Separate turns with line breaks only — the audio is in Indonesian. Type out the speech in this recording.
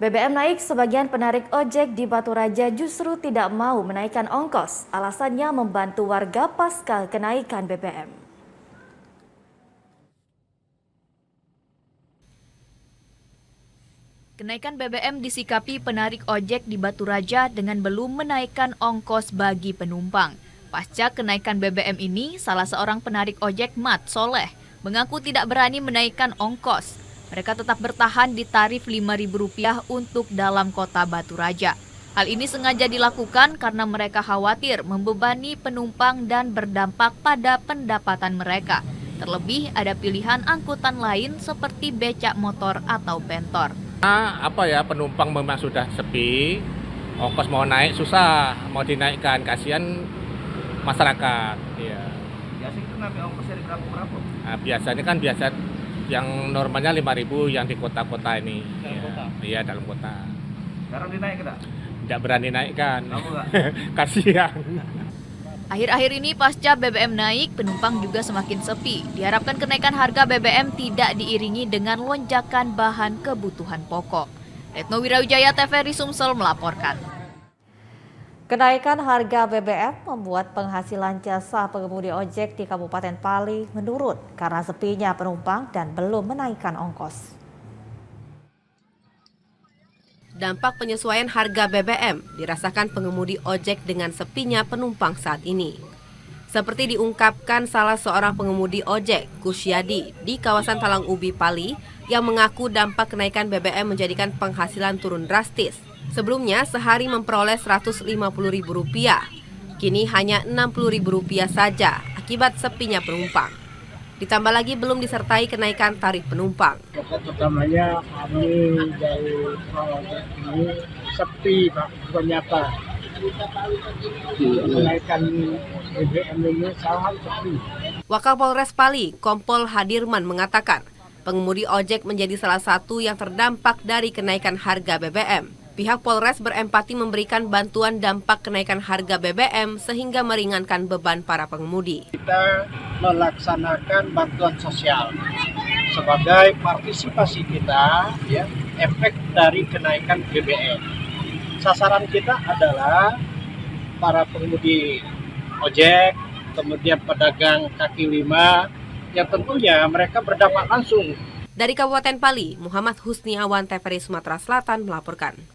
BBM naik, sebagian penarik ojek di Batu Raja justru tidak mau menaikkan ongkos. Alasannya membantu warga pasca kenaikan BBM.
Kenaikan BBM disikapi penarik ojek di Batu Raja dengan belum menaikkan ongkos bagi penumpang. Pasca kenaikan BBM ini, salah seorang penarik ojek Mat Soleh mengaku tidak berani menaikkan ongkos. Mereka tetap bertahan di tarif Rp5.000 untuk dalam kota Batu Raja. Hal ini sengaja dilakukan karena mereka khawatir membebani penumpang dan berdampak pada pendapatan mereka. Terlebih ada pilihan angkutan lain seperti becak motor atau bentor.
Penumpang memang sudah sepi, ongkos mau naik susah, mau dinaikkan, kasihan masyarakat. Iya.
Biasa itu ngambil ongkos dari berapa?
Nah, biasanya kan yang normalnya 5.000 yang di kota-kota ini.
Dalam kota?
Iya, dalam kota.
Sekarang dinaik enggak?
Tidak berani naikkan.
Kamu enggak?
Kasihan.
Akhir-akhir ini pasca BBM naik, penumpang juga semakin sepi. Diharapkan kenaikan harga BBM tidak diiringi dengan lonjakan bahan kebutuhan pokok. Retno Wirawijaya, TVRI Sumsel melaporkan.
Kenaikan harga BBM membuat penghasilan jasa pengemudi ojek di Kabupaten Pali menurun karena sepinya penumpang dan belum menaikkan ongkos.
Dampak penyesuaian harga BBM dirasakan pengemudi ojek dengan sepinya penumpang saat ini. Seperti diungkapkan salah seorang pengemudi ojek, Kusyadi, di kawasan Talang Ubi, Pali, yang mengaku dampak kenaikan BBM menjadikan penghasilan turun drastis. Sebelumnya sehari memperoleh Rp150.000, kini hanya Rp60.000 saja akibat sepinya penumpang. Ditambah lagi belum disertai kenaikan tarif penumpang.
Pokok utamanya kami dari ojek ini sepi, Pak, bukan nyata. Kenaikan BBM ini sangat sepi.
Wakapolres Pali, Kompol Hadirman mengatakan, pengemudi ojek menjadi salah satu yang terdampak dari kenaikan harga BBM. Pihak Polres berempati memberikan bantuan dampak kenaikan harga BBM sehingga meringankan beban para pengemudi.
Kita melaksanakan bantuan sosial sebagai partisipasi kita, ya, efek dari kenaikan BBM. Sasaran kita adalah para pengemudi ojek, kemudian pedagang kaki lima, yang tentunya mereka berdampak langsung.
Dari Kabupaten Pali, Muhammad Husniawan, TVRI Sumatera Selatan melaporkan.